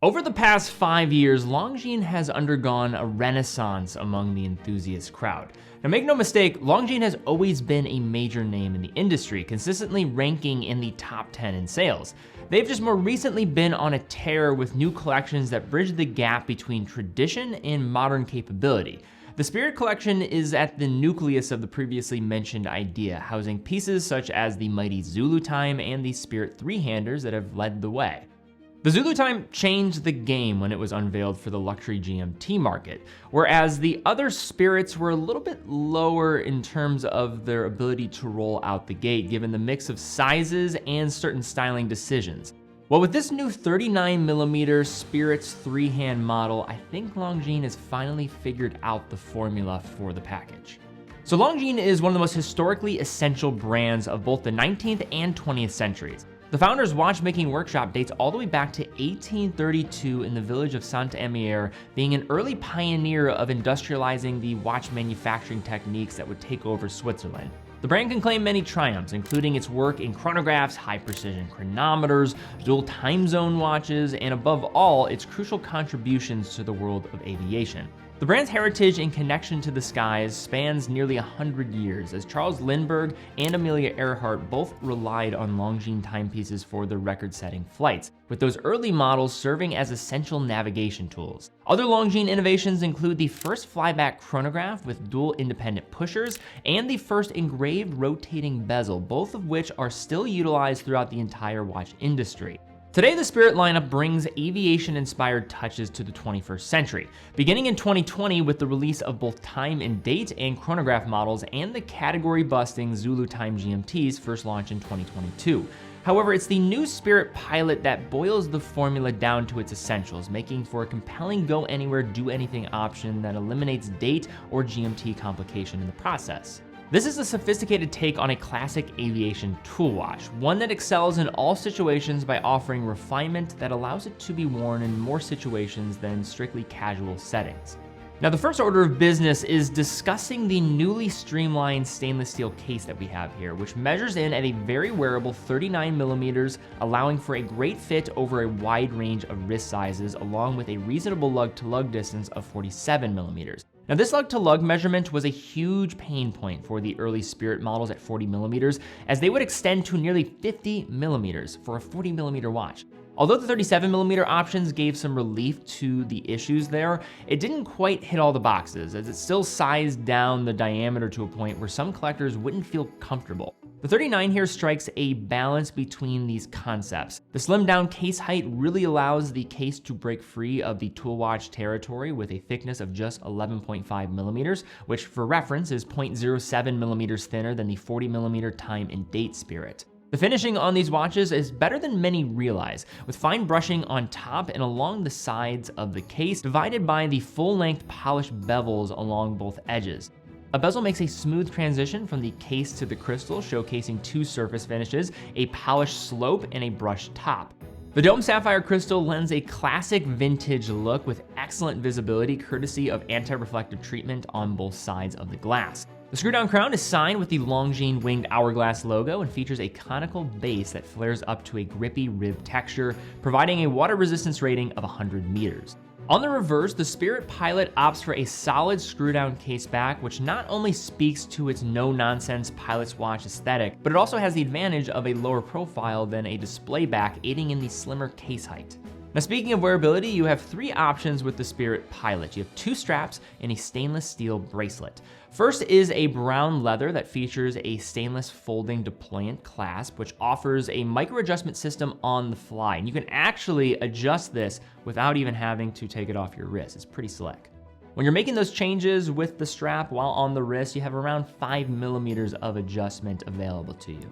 Over the past 5 years, Longines has undergone a renaissance among the enthusiast crowd. Now make no mistake, Longines has always been a major name in the industry, consistently ranking in the top 10 in sales. They've just more recently been on a tear with new collections that bridge the gap between tradition and modern capability. The Spirit collection is at the nucleus of the previously mentioned idea, housing pieces such as the mighty Zulu Time and the Spirit three-handers that have led the way. The Zulu Time changed the game when it was unveiled for the luxury GMT market, whereas the other Spirits were a little bit lower in terms of their ability to roll out the gate, given the mix of sizes and certain styling decisions. Well, with this new 39mm Spirits three-hand model, I think Longines has finally figured out the formula for the package. So Longines is one of the most historically essential brands of both the 19th and 20th centuries. The founder's watchmaking workshop dates all the way back to 1832 in the village of Saint-Améry, being an early pioneer of industrializing the watch manufacturing techniques that would take over Switzerland. The brand can claim many triumphs, including its work in chronographs, high-precision chronometers, dual time zone watches, and above all, its crucial contributions to the world of aviation. The brand's heritage and connection to the skies spans nearly 100 years, as Charles Lindbergh and Amelia Earhart both relied on Longines timepieces for their record-setting flights, with those early models serving as essential navigation tools. Other Longines innovations include the first flyback chronograph with dual independent pushers and the first engraved rotating bezel, both of which are still utilized throughout the entire watch industry. Today, the Spirit lineup brings aviation-inspired touches to the 21st century, beginning in 2020 with the release of both time and date and chronograph models and the category-busting Zulu Time GMT's first launch in 2022. However, it's the new Spirit Pilot that boils the formula down to its essentials, making for a compelling go-anywhere, do-anything option that eliminates date or GMT complication in the process. This is a sophisticated take on a classic aviation tool watch, one that excels in all situations by offering refinement that allows it to be worn in more situations than strictly casual settings. Now, the first order of business is discussing the newly streamlined stainless steel case that we have here, which measures in at a very wearable 39mm, allowing for a great fit over a wide range of wrist sizes, along with a reasonable lug-to-lug distance of 47mm. Now, this lug-to-lug measurement was a huge pain point for the early Spirit models at 40mm, as they would extend to nearly 50mm for a 40mm watch. Although the 37mm options gave some relief to the issues there, it didn't quite hit all the boxes, as it still sized down the diameter to a point where some collectors wouldn't feel comfortable. The 39 here strikes a balance between these concepts. The slimmed down case height really allows the case to break free of the tool watch territory with a thickness of just 11.5mm, which for reference is 0.07mm thinner than the 40mm time and date Spirit. The finishing on these watches is better than many realize, with fine brushing on top and along the sides of the case, divided by the full-length polished bevels along both edges. A bezel makes a smooth transition from the case to the crystal, showcasing two surface finishes, a polished slope and a brushed top. The dome sapphire crystal lends a classic vintage look with excellent visibility courtesy of anti-reflective treatment on both sides of the glass. The screw-down crown is signed with the Longines winged hourglass logo and features a conical base that flares up to a grippy rib texture, providing a water resistance rating of 100 meters. On the reverse, the Spirit Pilot opts for a solid screw-down case back, which not only speaks to its no-nonsense pilot's watch aesthetic, but it also has the advantage of a lower profile than a display back, aiding in the slimmer case height. Now, speaking of wearability, you have three options with the Spirit Pilot. You have two straps and a stainless steel bracelet. First is a brown leather that features a stainless folding deployant clasp, which offers a micro adjustment system on the fly. And you can actually adjust this without even having to take it off your wrist. It's pretty slick. When you're making those changes with the strap while on the wrist, you have around 5mm of adjustment available to you.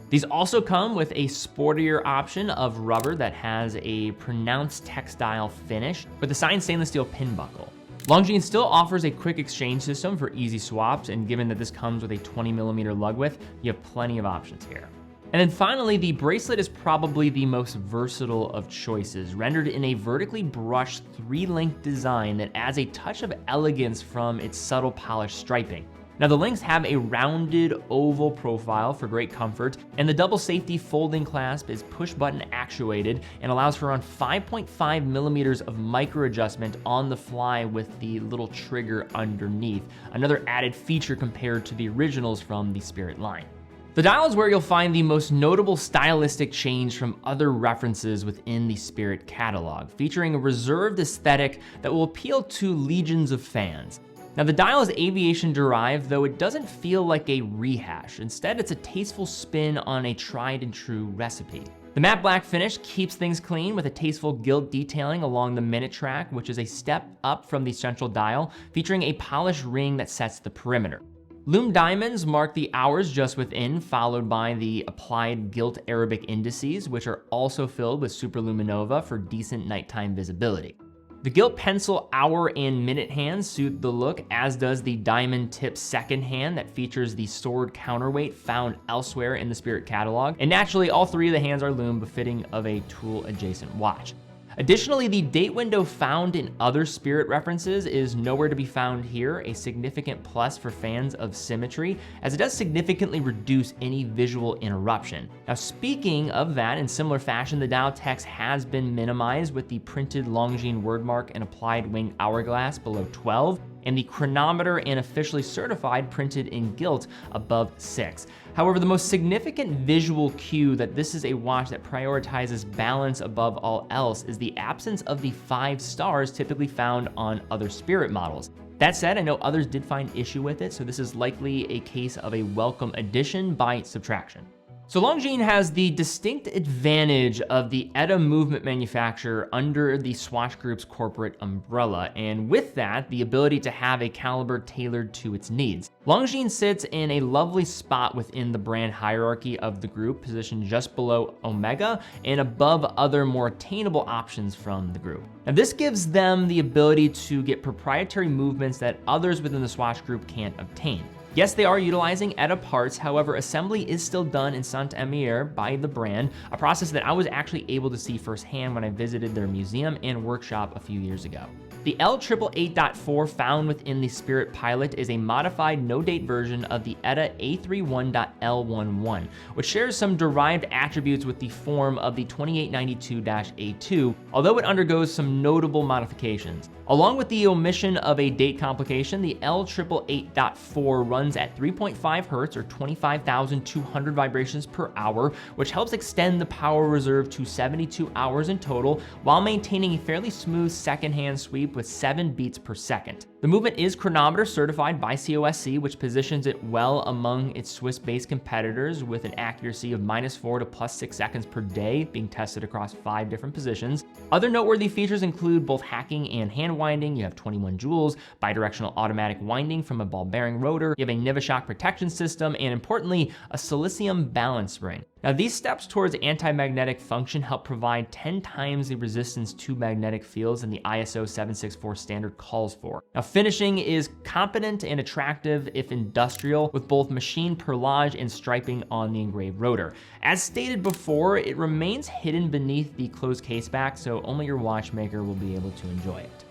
These also come with a sportier option of rubber that has a pronounced textile finish with a signed stainless steel pin buckle. Longines still offers a quick exchange system for easy swaps, and given that this comes with a 20mm lug width, you have plenty of options here. And then finally, the bracelet is probably the most versatile of choices, rendered in a vertically brushed 3-link design that adds a touch of elegance from its subtle polished striping. Now the links have a rounded oval profile for great comfort, and the double safety folding clasp is push button actuated and allows for around 5.5 millimeters of micro adjustment on the fly with the little trigger underneath, another added feature compared to the originals from the Spirit line. The dial is where you'll find the most notable stylistic change from other references within the Spirit catalog, featuring a reserved aesthetic that will appeal to legions of fans. Now the dial is aviation derived, though it doesn't feel like a rehash. Instead, it's a tasteful spin on a tried and true recipe. The matte black finish keeps things clean with a tasteful gilt detailing along the minute track, which is a step up from the central dial, featuring a polished ring that sets the perimeter. Lume diamonds mark the hours just within, followed by the applied gilt Arabic indices, which are also filled with superluminova for decent nighttime visibility. The gilt pencil hour and minute hands suit the look, as does the diamond tip second hand that features the sword counterweight found elsewhere in the Spirit catalog. And naturally, all three of the hands are lume, befitting of a tool adjacent watch. Additionally, the date window found in other Spirit references is nowhere to be found here, a significant plus for fans of symmetry, as it does significantly reduce any visual interruption. Now, speaking of that, in similar fashion, the dial text has been minimized with the printed Longines wordmark and applied winged hourglass below 12, and the chronometer and officially certified printed in gilt above 6. However, the most significant visual cue that this is a watch that prioritizes balance above all else is the absence of the 5 stars typically found on other Spirit models. That said, I know others did find issue with it, so this is likely a case of a welcome addition by subtraction. So Longines has the distinct advantage of the ETA movement manufacturer under the Swatch Group's corporate umbrella, and with that, the ability to have a caliber tailored to its needs. Longines sits in a lovely spot within the brand hierarchy of the group, positioned just below Omega and above other more attainable options from the group. Now this gives them the ability to get proprietary movements that others within the Swatch Group can't obtain. Yes, they are utilizing ETA parts, however, assembly is still done in Saint-Imier by the brand, a process that I was actually able to see firsthand when I visited their museum and workshop a few years ago. The L888.4 found within the Spirit Pilot is a modified no-date version of the ETA A31.L11, which shares some derived attributes with the form of the 2892-A2, although it undergoes some notable modifications. Along with the omission of a date complication, the L888.4 runs at 3.5 Hz or 25,200 vibrations per hour, which helps extend the power reserve to 72 hours in total, while maintaining a fairly smooth second-hand sweep with 7 beats per second. The movement is chronometer certified by COSC, which positions it well among its Swiss-based competitors with an accuracy of -4 to +6 seconds per day, being tested across 5 different positions. Other noteworthy features include both hacking and hand winding. You have 21 joules, bidirectional automatic winding from a ball bearing rotor. You have a Nivashock protection system, and importantly, a silicium balance spring. Now, these steps towards anti-magnetic function help provide 10 times the resistance to magnetic fields than the ISO 764 standard calls for. Now, finishing is competent and attractive, if industrial, with both machine perlage and striping on the engraved rotor. As stated before, it remains hidden beneath the closed caseback, so only your watchmaker will be able to enjoy it.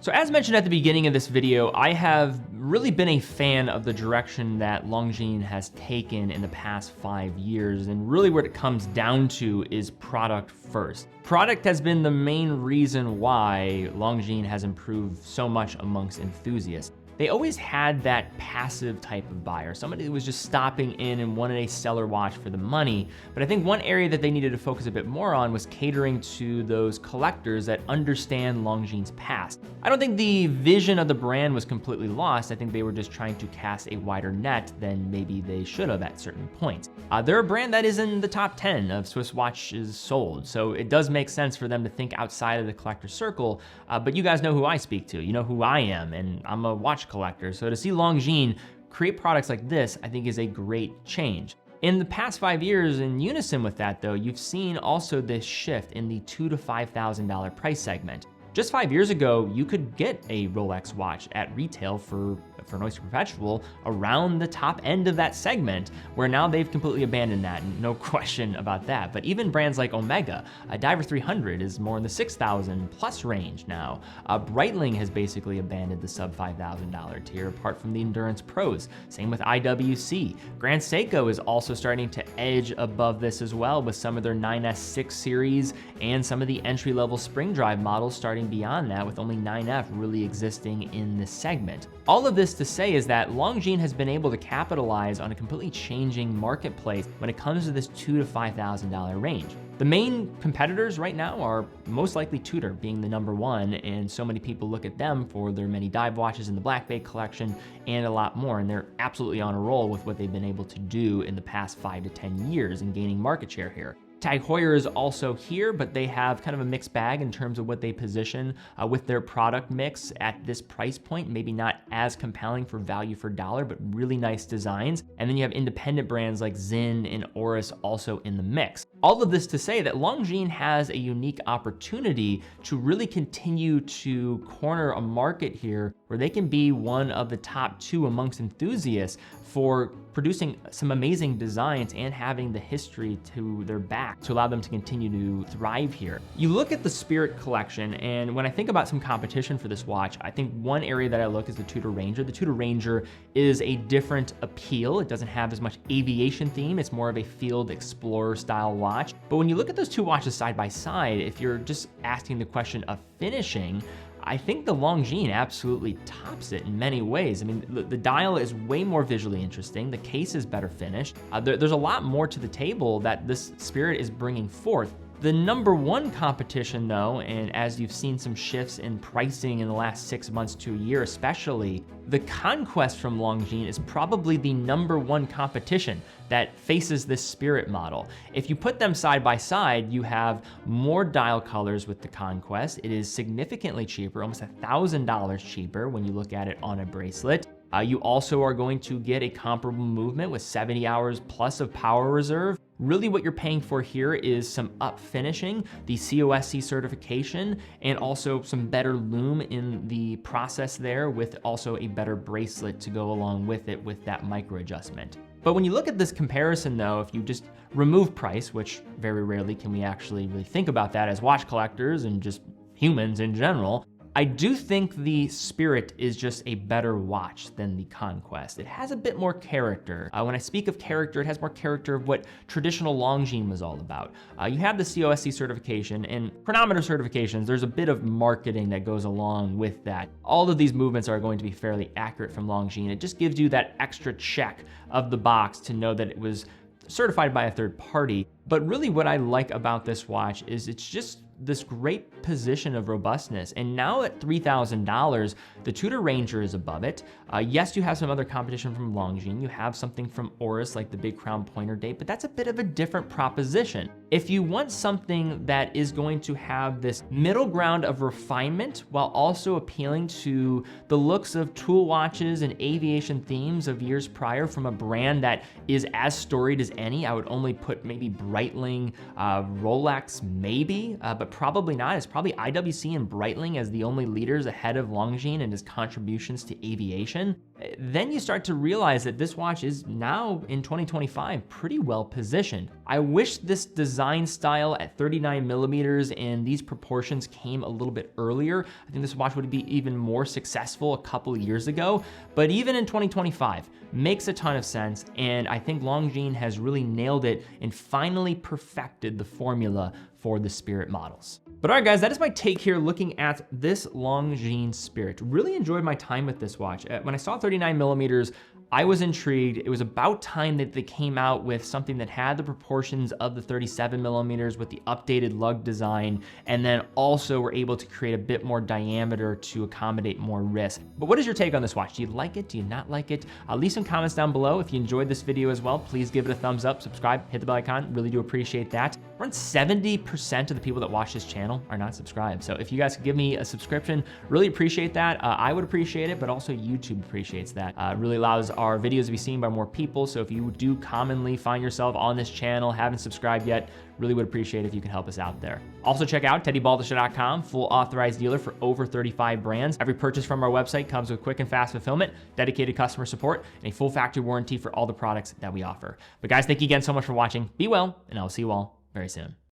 So as mentioned at the beginning of this video, I have really been a fan of the direction that Longines has taken in the past 5 years, and really what it comes down to is product first. Product has been the main reason why Longines has improved so much amongst enthusiasts. They always had that passive type of buyer, somebody who was just stopping in and wanted a stellar watch for the money. But I think one area that they needed to focus a bit more on was catering to those collectors that understand Longines' past. I don't think the vision of the brand was completely lost. I think they were just trying to cast a wider net than maybe they should have at certain points. They're a brand that is in the top 10 of Swiss watches sold, so it does make sense for them to think outside of the collector circle. But you guys know who I speak to, you know who I am, and I'm a watch collector. So to see Longines create products like this, I think is a great change. In the past 5 years, in unison with that though, you've seen also this shift in the $2,000 to $5,000 price segment. Just 5 years ago, you could get a Rolex watch at retail for an Oyster Perpetual around the top end of that segment, where now they've completely abandoned that, no question about that. But even brands like Omega, a Diver 300 is more in the 6,000 plus range now. Breitling has basically abandoned the sub $5,000 tier, apart from the Endurance Pros. Same with IWC. Grand Seiko is also starting to edge above this as well, with some of their 9S6 series and some of the entry-level spring drive models starting beyond that, with only 9F really existing in this segment. All of this to say is that Longines has been able to capitalize on a completely changing marketplace when it comes to this $2,000 to $5,000 range. The main competitors right now are most likely Tudor being the number one, and so many people look at them for their many dive watches in the Black Bay collection and a lot more, and they're absolutely on a roll with what they've been able to do in the past 5 to 10 years in gaining market share here. Tag Heuer is also here, but they have kind of a mixed bag in terms of what they position with their product mix at this price point. Maybe not as compelling for value for dollar, but really nice designs. And then you have independent brands like Zinn and Oris also in the mix. All of this to say that Longines has a unique opportunity to really continue to corner a market here where they can be one of the top 2 amongst enthusiasts for producing some amazing designs and having the history to their back to allow them to continue to thrive here. You look at the Spirit collection, and when I think about some competition for this watch, I think one area that I look is the Tudor Ranger. The Tudor Ranger is a different appeal. It doesn't have as much aviation theme. It's more of a field explorer style watch. But when you look at those two watches side by side, if you're just asking the question of finishing, I think the Longines absolutely tops it in many ways. I mean, the dial is way more visually interesting. The case is better finished. There's a lot more to the table that this Spirit is bringing forth. The number one competition though, and as you've seen some shifts in pricing in the last 6 months to a year especially, the Conquest from Longines is probably the number one competition that faces this Spirit model. If you put them side by side, you have more dial colors with the Conquest. It is significantly cheaper, almost $1,000 cheaper when you look at it on a bracelet. You also are going to get a comparable movement with 70 hours plus of power reserve. Really what you're paying for here is some up finishing, the COSC certification, and also some better lume in the process there, with also a better bracelet to go along with it with that micro adjustment. But when you look at this comparison though, if you just remove price, which very rarely can we actually really think about that as watch collectors and just humans in general, I do think the Spirit is just a better watch than the Conquest. It has a bit more character. When I speak of character, it has more character of what traditional Longines was all about. You have the COSC certification and chronometer certifications. There's a bit of marketing that goes along with that. All of these movements are going to be fairly accurate from Longines. It just gives you that extra check of the box to know that it was certified by a third party. But really what I like about this watch is it's just this great position of robustness. And now at $3,000, the Tudor Ranger is above it. Yes, you have some other competition from Longines. You have something from Oris like the Big Crown Pointer Date, but that's a bit of a different proposition. If you want something that is going to have this middle ground of refinement while also appealing to the looks of tool watches and aviation themes of years prior from a brand that is as storied as any, I would only put maybe Breitling, Rolex maybe, but probably not. It's probably IWC and Breitling as the only leaders ahead of Longines and his contributions to aviation. Then you start to realize that this watch is now in 2025 pretty well positioned. I wish this design style at 39 millimeters and these proportions came a little bit earlier. I think this watch would be even more successful a couple of years ago, but even in 2025, makes a ton of sense, and I think Longines has really nailed it and finally perfected the formula for the Spirit models. But all right, guys, that is my take here looking at this Longines Spirit. Really enjoyed my time with this watch. When I saw 39 millimeters, I was intrigued. It was about time that they came out with something that had the proportions of the 37 millimeters with the updated lug design, and then also were able to create a bit more diameter to accommodate more wrist. But what is your take on this watch? Do you like it? Do you not like it? Leave some comments down below. If you enjoyed this video as well, please give it a thumbs up, subscribe, hit the bell icon. Really do appreciate that. Around 70% of the people that watch this channel are not subscribed. So if you guys could give me a subscription, really appreciate that. I would appreciate it, but also YouTube appreciates that. It really allows our videos to be seen by more people. So if you do commonly find yourself on this channel, haven't subscribed yet, really would appreciate it if you can help us out there. Also check out teddybaldisha.com, full authorized dealer for over 35 brands. Every purchase from our website comes with quick and fast fulfillment, dedicated customer support, and a full factory warranty for all the products that we offer. But guys, thank you again so much for watching. Be well, and I'll see you all very soon.